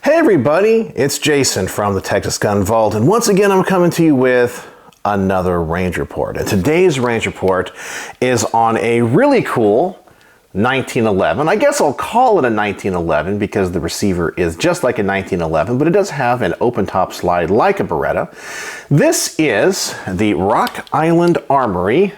Hey everybody, it's Jason from the Texas Gun Vault, and once again I'm coming to you with another range report. And today's range report is on a really cool 1911. I guess I'll call it a 1911 because the receiver is just like a 1911, but it does have an open top slide like a Beretta. This is the Rock Island Armory.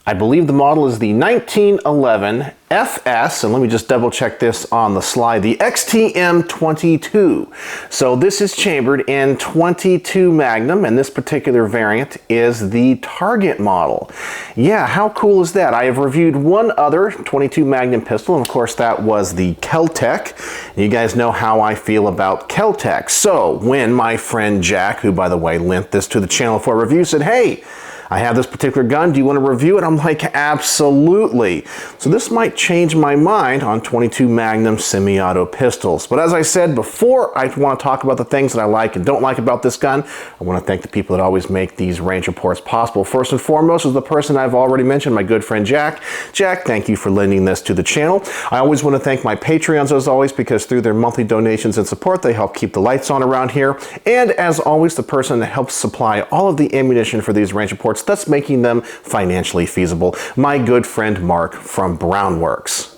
I believe the model is the 1911 FS, and let me just double check this on the slide, the XTM22. So this is chambered in 22 Magnum, and this particular variant is the Target model. Yeah, how cool is that? I have reviewed one other 22 Magnum pistol, and of course that was the Kel-Tec. You guys know how I feel about Kel-Tec. So when my friend Jack, who by the way lent this to the channel for a review, said, hey, I have this particular gun, do you want to review it? I'm like, absolutely. So this might change my mind on 22 Magnum semi-auto pistols. But as I said before, I want to talk about the things that I like and don't like about this gun. I want to thank the people that always make these range reports possible. First and foremost is the person I've already mentioned, my good friend Jack. Jack, thank you for lending this to the channel. I always want to thank my Patreons as always, because through their monthly donations and support, they help keep the lights on around here. And as always, the person that helps supply all of the ammunition for these range reports, that's making them financially feasible, my good friend Mark from Brown Works.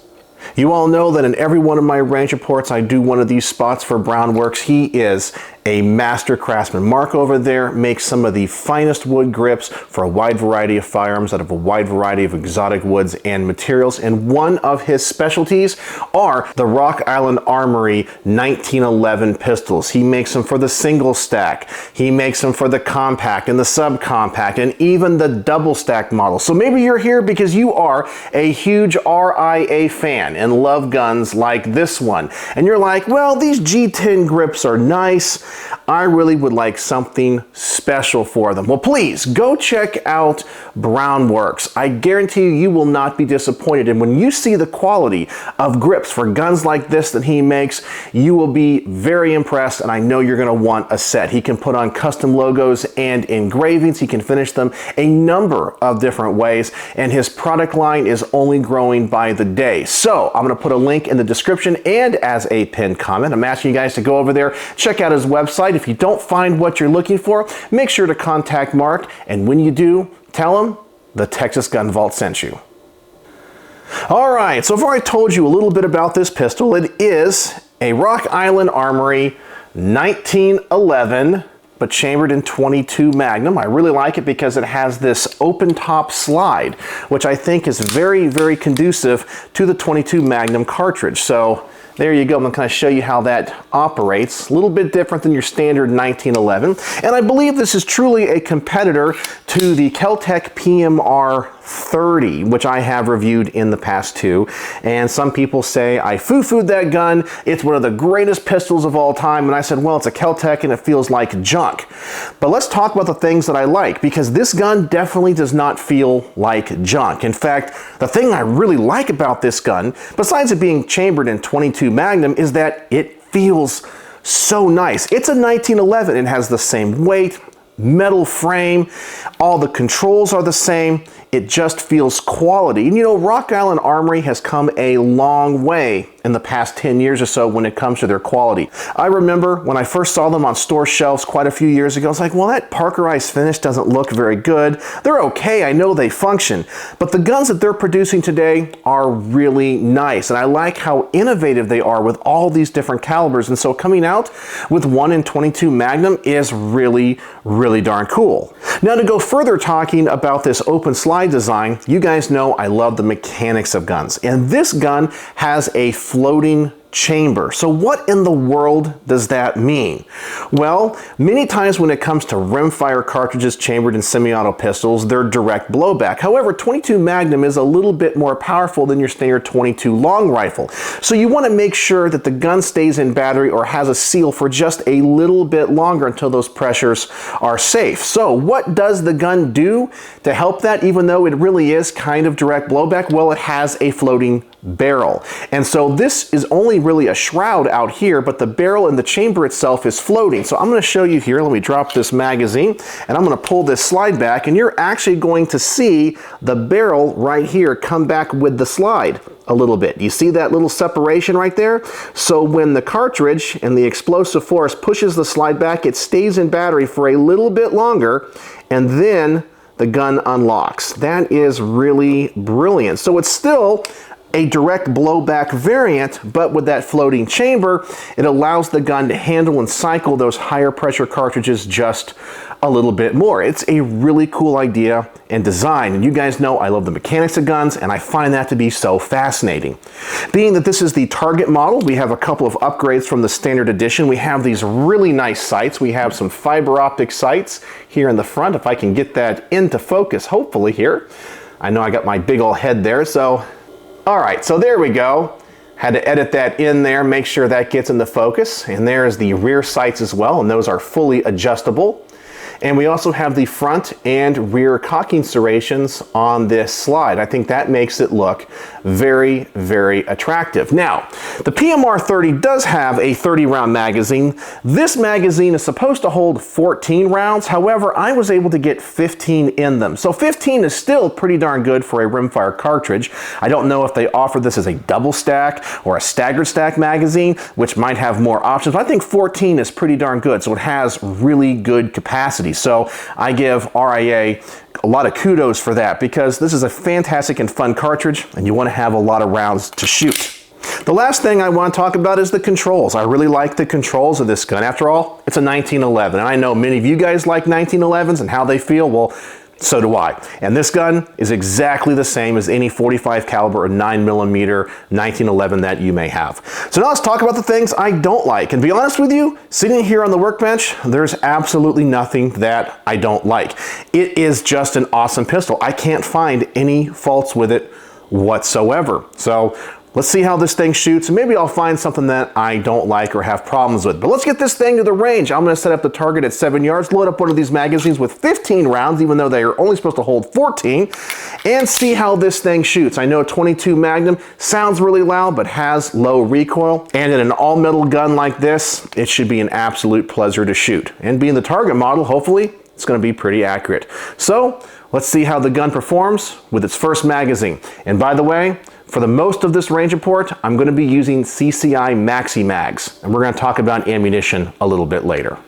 You all know that in every one of my range reports, I do one of these spots for Brown Works. He is a master craftsman. Mark over there makes some of the finest wood grips for a wide variety of firearms out of a wide variety of exotic woods and materials. And one of his specialties are the Rock Island Armory 1911 pistols. He makes them for the single stack. He makes them for the compact and the subcompact and even the double stack model. So maybe you're here because you are a huge RIA fan and love guns like this one. And you're like, well, these G10 grips are nice. I really would like something special for them. Well, please go check out Brown Works. I guarantee you, you will not be disappointed. And when you see the quality of grips for guns like this that he makes, you will be very impressed, and I know you're going to want a set. He can put on custom logos and engravings. He can finish them a number of different ways, and his product line is only growing by the day. So I'm going to put a link in the description and as a pinned comment. I'm asking you guys to go over there, check out his website. If you don't find what you're looking for, make sure to contact Mark, and when you do, tell him the Texas Gun Vault sent you. All right, so far I told you a little bit about this pistol. It is a Rock Island Armory 1911, but chambered in 22 Magnum. I really like it because it has this open top slide, which I think is very, very conducive to the 22 Magnum cartridge. So there you go. I'm going to kind of show you how that operates. A little bit different than your standard 1911. And I believe this is truly a competitor to the Kel-Tec PMR-30, which I have reviewed in the past too. And some people say I foo-fooed that gun. It's one of the greatest pistols of all time. And I said, well, it's a Kel-Tec and it feels like junk. But let's talk about the things that I like, because this gun definitely does not feel like junk. In fact, the thing I really like about this gun, besides it being chambered in 22 Magnum, is that it feels so nice. It's a 1911 and has the same weight, metal frame, all the controls are the same. It just feels quality. And you know, Rock Island Armory has come a long way in the past 10 years or so when it comes to their quality. I remember when I first saw them on store shelves quite a few years ago, I was like, well, that Parkerized finish doesn't look very good. They're okay, I know they function, but the guns that they're producing today are really nice. And I like how innovative they are with all these different calibers. And so coming out with 1 in 22 Magnum is really, really darn cool. Now, to go further talking about this open slide design, you guys know I love the mechanics of guns, and this gun has a floating chamber. So what in the world does that mean? Well, many times when it comes to rimfire cartridges chambered in semi-auto pistols, they're direct blowback. However, 22 Magnum is a little bit more powerful than your standard 22 long rifle. So you want to make sure that the gun stays in battery or has a seal for just a little bit longer until those pressures are safe. So what does the gun do to help that, even though it really is kind of direct blowback? Well, it has a floating barrel. And so this is only really a shroud out here, but the barrel and the chamber itself is floating. So I'm going to show you here. Let me drop this magazine and I'm going to pull this slide back, and you're actually going to see the barrel right here come back with the slide. a little bit. You see that little separation right there? So when the cartridge and the explosive force pushes the slide back, it stays in battery for a little bit longer, and then the gun unlocks. That is really brilliant. So it's still a direct blowback variant, but with that floating chamber, it allows the gun to handle and cycle those higher pressure cartridges just a little bit more. It's a really cool idea and design, and you guys know I love the mechanics of guns, and I find that to be so fascinating. Being that this is the Target model, we have a couple of upgrades from the standard edition. We have these really nice sights. We have some fiber optic sights here in the front, if I can get that into focus, hopefully here. I know I got my big old head there, so all right, so there we go. Had to edit that in there, make sure that gets into focus. And there's the rear sights as well, and those are fully adjustable. And we also have the front and rear cocking serrations on this slide. I think that makes it look very, very attractive. Now, the PMR-30 does have a 30-round magazine. This magazine is supposed to hold 14 rounds. However, I was able to get 15 in them. So 15 is still pretty darn good for a rimfire cartridge. I don't know if they offer this as a double stack or a staggered stack magazine, which might have more options, but I think 14 is pretty darn good. So it has really good capacity. So I give RIA a lot of kudos for that, because this is a fantastic and fun cartridge, and you want to have a lot of rounds to shoot. The last thing I want to talk about is the controls. I really like the controls of this gun. After all, it's a 1911, and I know many of you guys like 1911s and how they feel. Well, so do I. And this gun is exactly the same as any 45 caliber or 9mm 1911 that you may have. So now let's talk about the things I don't like. And to be honest with you, sitting here on the workbench, there's absolutely nothing that I don't like. It is just an awesome pistol. I can't find any faults with it whatsoever. So let's see how this thing shoots, and maybe I'll find something that I don't like or have problems with. But let's get this thing to the range. I'm going to set up the target at 7 yards, load up one of these magazines with 15 rounds, even though they are only supposed to hold 14, and see how this thing shoots. I know a 22 Magnum sounds really loud, but has low recoil. And in an all-metal gun like this, it should be an absolute pleasure to shoot. And being the Target model, hopefully, it's going to be pretty accurate. So let's see how the gun performs with its first magazine. And by the way, for the most of this range report, I'm going to be using CCI Maxi Mags, and we're going to talk about ammunition a little bit later.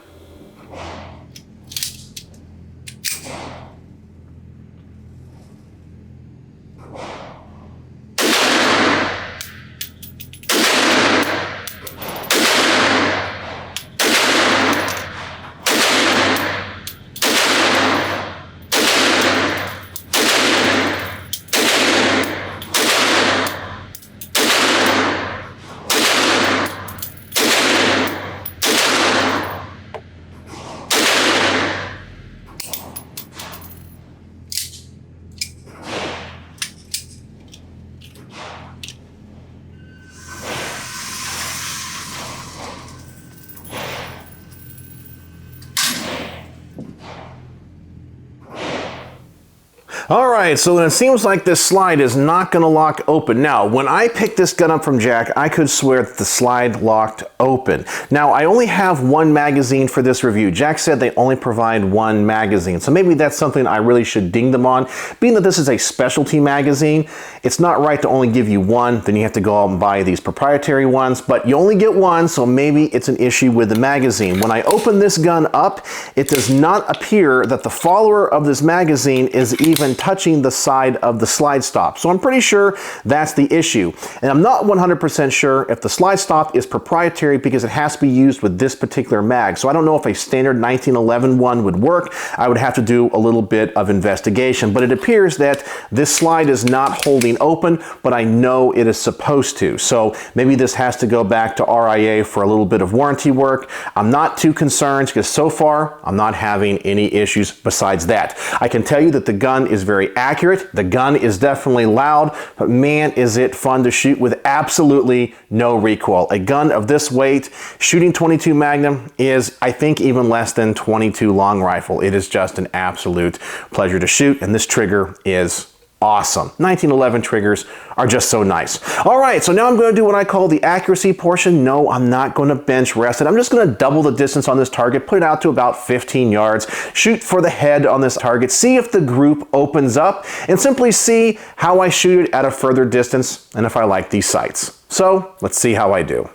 All right, so then it seems like this slide is not going to lock open. Now, when I picked this gun up from Jack, I could swear that the slide locked open. Now, I only have one magazine for this review. Jack said they only provide one magazine, so maybe that's something I really should ding them on. Being that this is a specialty magazine, it's not right to only give you one, then you have to go out and buy these proprietary ones, but you only get one, so maybe it's an issue with the magazine. When I open this gun up, it does not appear that the follower of this magazine is even touching the side of the slide stop. So I'm pretty sure that's the issue. And I'm not 100% sure if the slide stop is proprietary because it has to be used with this particular mag. So I don't know if a standard 1911 one would work. I would have to do a little bit of investigation, but it appears that this slide is not holding open, but I know it is supposed to. So maybe this has to go back to RIA for a little bit of warranty work. I'm not too concerned because so far I'm not having any issues besides that. I can tell you that the gun is very accurate. The gun is definitely loud, but man, is it fun to shoot with absolutely no recoil. A gun of this weight, shooting 22 Magnum is, I think, even less than 22 long rifle. It is just an absolute pleasure to shoot, and this trigger is awesome. 1911 triggers are just so nice. All right, so now I'm going to do what I call the accuracy portion. No, I'm not going to bench rest it. I'm just going to double the distance on this target, put it out to about 15 yards, shoot for the head on this target, see if the group opens up, and simply see how I shoot it at a further distance and if I like these sights. So let's see how I do.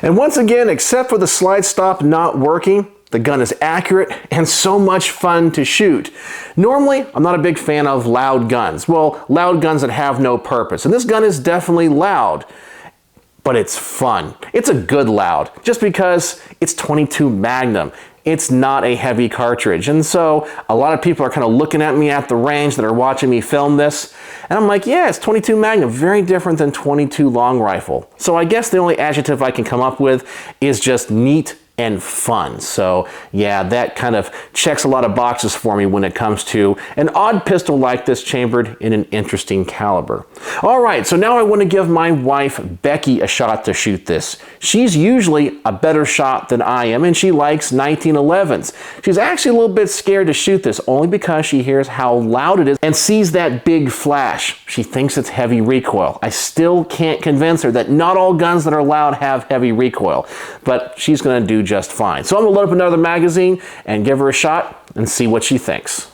And once again, except for the slide stop not working, the gun is accurate and so much fun to shoot. Normally, I'm not a big fan of loud guns. Well, loud guns that have no purpose. And this gun is definitely loud, but it's fun. It's a good loud, just because it's .22 Magnum. It's not a heavy cartridge. And so a lot of people are kind of looking at me at the range that are watching me film this. And I'm like, yeah, it's .22 Magnum, very different than .22 long rifle. So I guess the only adjective I can come up with is just neat and fun. So yeah, that kind of checks a lot of boxes for me when it comes to an odd pistol like this chambered in an interesting caliber. All right, so now I want to give my wife Becky a shot to shoot this. She's usually a better shot than I am, and she likes 1911s. She's actually a little bit scared to shoot this only because she hears how loud it is and sees that big flash. She thinks it's heavy recoil. I still can't convince her that not all guns that are loud have heavy recoil, but she's going to do just fine. So I'm going to load up another magazine and give her a shot and see what she thinks.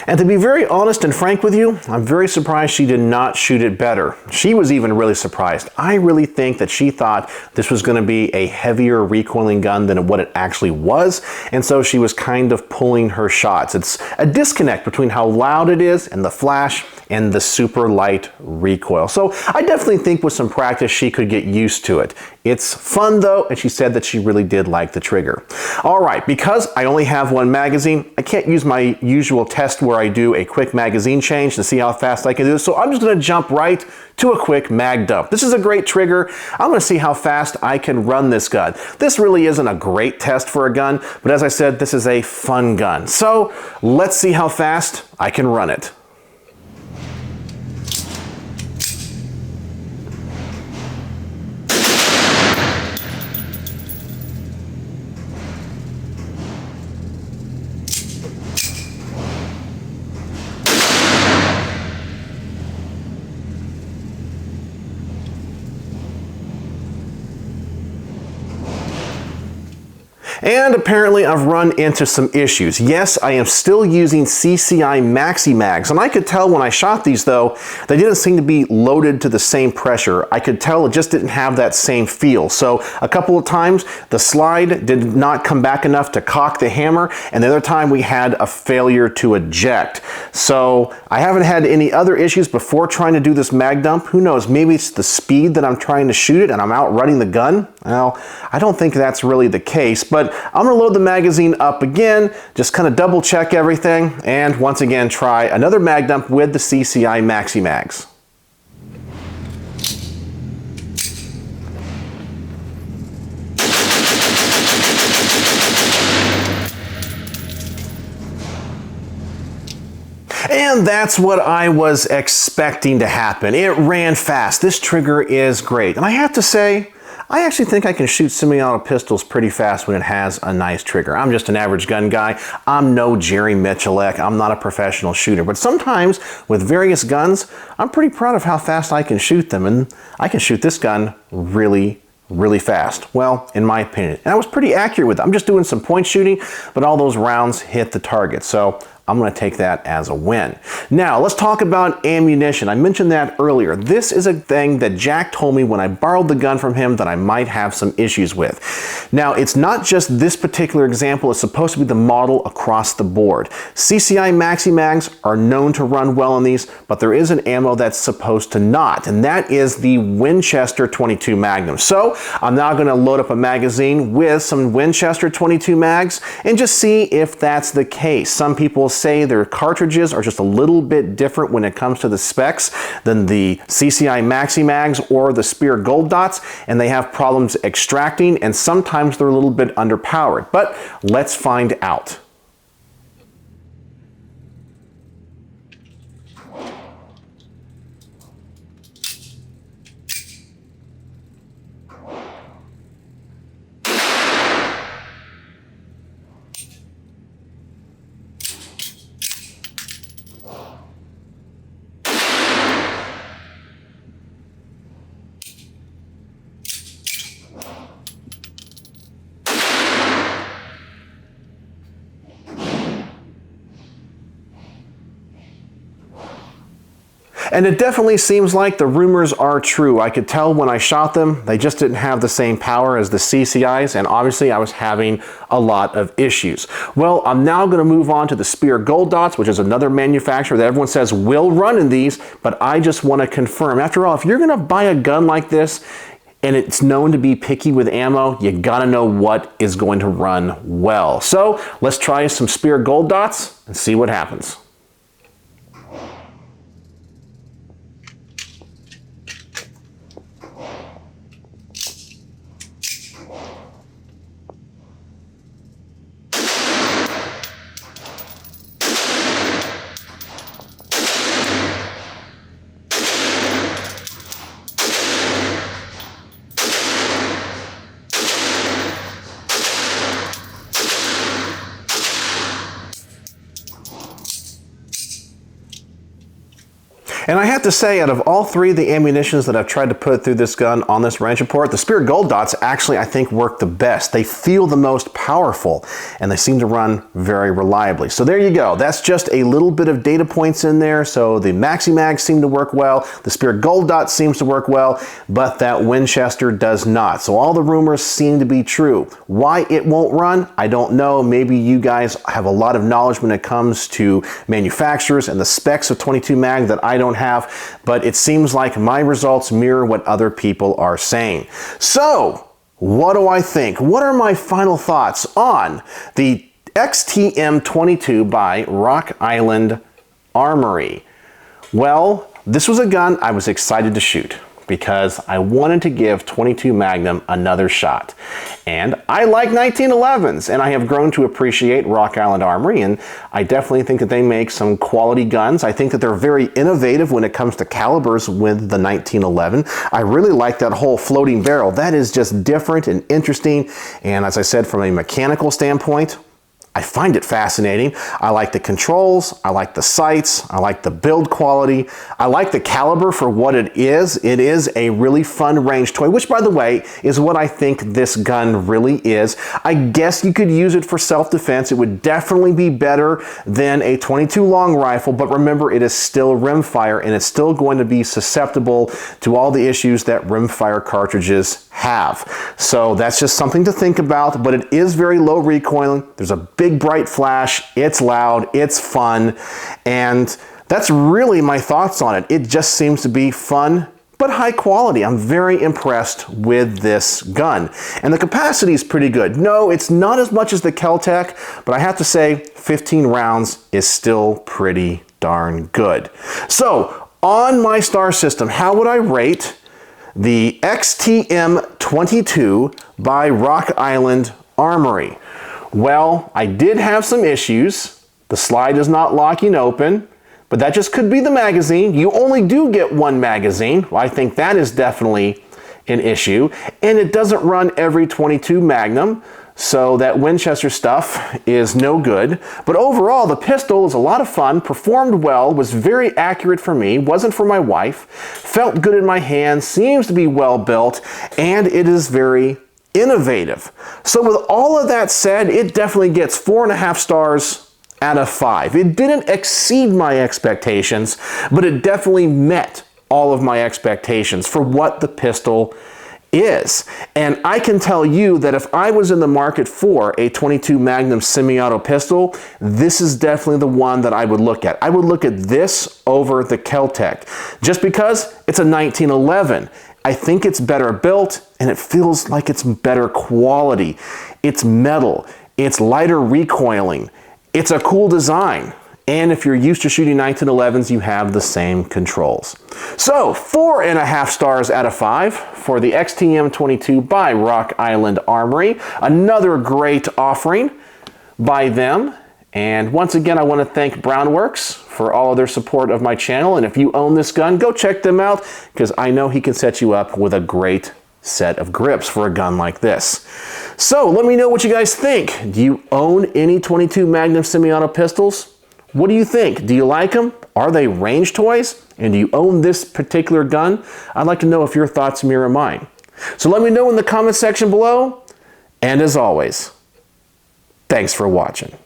And to be very honest and frank with you, I'm very surprised she did not shoot it better. She was even really surprised. I really think that she thought this was going to be a heavier recoiling gun than what it actually was, and so she was kind of pulling her shots. It's a disconnect between how loud it is and the flash and the super light recoil. So I definitely think with some practice she could get used to it. It's fun though, and she said that she really did like the trigger. All right, because I only have one magazine, I can't use my usual test where I do a quick magazine change to see how fast I can do this, so I'm just gonna jump right to a quick mag dump. This is a great trigger. I'm gonna see how fast I can run this gun. This really isn't a great test for a gun, but as I said, this is a fun gun. So let's see how fast I can run it. And apparently I've run into some issues. Yes, I am still using CCI Maxi Mags, and I could tell when I shot these though, they didn't seem to be loaded to the same pressure. I could tell it just didn't have that same feel. So a couple of times the slide did not come back enough to cock the hammer, and the other time we had a failure to eject. So I haven't had any other issues before trying to do this mag dump. Who knows, maybe it's the speed that I'm trying to shoot it and I'm outrunning the gun. Well, I don't think that's really the case, but I'm gonna load the magazine up again, just kind of double check everything, and once again try another mag dump with the CCI Maxi Mags. And that's what I was expecting to happen. It ran fast. This trigger is great. And I have to say, I actually think I can shoot semi-auto pistols pretty fast when it has a nice trigger. I'm just an average gun guy. I'm no Jerry Michalek. I'm not a professional shooter. But sometimes with various guns, I'm pretty proud of how fast I can shoot them. And I can shoot this gun really fast. Well, in my opinion. And I was pretty accurate with it. I'm just doing some point shooting, but all those rounds hit the target. So I'm going to take that as a win. Now, let's talk about ammunition. I mentioned that earlier. This is a thing that Jack told me when I borrowed the gun from him that I might have some issues with. Now, it's not just this particular example. It's supposed to be the model across the board. CCI Maxi Mags are known to run well on these, but there is an ammo that's supposed to not, and that is the Winchester 22 Magnum. So I'm now going to load up a magazine with some Winchester 22 mags and just see if that's the case. Some people say their cartridges are just a little bit different when it comes to the specs than the CCI Maxi Mags or the Speer Gold Dots, and they have problems extracting, and sometimes they're a little bit underpowered. But let's find out. And it definitely seems like the rumors are true. I could tell when I shot them, they just didn't have the same power as the CCIs, and obviously I was having a lot of issues. Well, I'm now going to move on to the Speer Gold Dots, which is another manufacturer that everyone says will run in these, but I just want to confirm. After all, if you're going to buy a gun like this, and it's known to be picky with ammo, you gotta know what is going to run well. So let's try some Speer Gold Dots and see what happens. And I have to say, out of all three of the ammunitions that I've tried to put through this gun on this range report, the Speer Gold Dots actually, I think, work the best. They feel the most powerful, and they seem to run very reliably. So there you go. That's just a little bit of data points in there. So the Maxi Mags seem to work well, the Speer Gold Dot seems to work well, but that Winchester does not. So all the rumors seem to be true. Why it won't run, I don't know. Maybe you guys have a lot of knowledge when it comes to manufacturers and the specs of 22 mag that I don't have, but it seems like my results mirror what other people are saying. So what do I think? What are my final thoughts on the XTM22 by Rock Island Armory? Well, this was a gun I was excited to shoot because I wanted to give 22 Magnum another shot. And I like 1911s, and I have grown to appreciate Rock Island Armory, and I definitely think that they make some quality guns. I think that they're very innovative when it comes to calibers with the 1911. I really like that whole floating barrel. That is just different and interesting, and as I said, from a mechanical standpoint, I find it fascinating. I like the controls, I like the sights, I like the build quality, I like the caliber for what it is. It is a really fun range toy, which by the way, is what I think this gun really is. I guess you could use it for self-defense. It would definitely be better than a 22 long rifle, but remember, it is still rimfire and it's still going to be susceptible to all the issues that rimfire cartridges have. So that's just something to think about, but it is very low recoiling. There's a big bright flash, it's loud, it's fun, and that's really my thoughts on it. It just seems to be fun, but high quality. I'm very impressed with this gun. And the capacity is pretty good. No, it's not as much as the Kel-Tec, but I have to say 15 rounds is still pretty darn good. So on my star system, how would I rate the XTM22 by Rock Island Armory? Well, I did have some issues. The slide is not locking open, but that just could be the magazine. You only do get one magazine. Well, I think that is definitely an issue. And it doesn't run every 22 Magnum, so that Winchester stuff is no good. But overall, the pistol is a lot of fun, performed well, was very accurate for me, wasn't for my wife, felt good in my hand, seems to be well built, and it is very innovative. So with all of that said, it definitely gets 4.5 stars out of 5. It didn't exceed my expectations, but it definitely met all of my expectations for what the pistol is. And I can tell you that if I was in the market for a 22 Magnum semi-auto pistol, this is definitely the one that I would look at. I would look at this over the Kel-Tec, just because it's a 1911. I think it's better built and it feels like it's better quality. It's metal, it's lighter recoiling, it's a cool design. And if you're used to shooting 1911s, you have the same controls. So 4.5 stars out of 5 for the XTM22 by Rock Island Armory. Another great offering by them. And once again, I want to thank Brownworks for all of their support of my channel. And if you own this gun, go check them out, because I know he can set you up with a great set of grips for a gun like this. So let me know what you guys think. Do you own any 22 Magnum semi-auto pistols? What do you think? Do you like them? Are they range toys? And do you own this particular gun? I'd like to know if your thoughts mirror mine. So let me know in the comment section below. And as always, thanks for watching.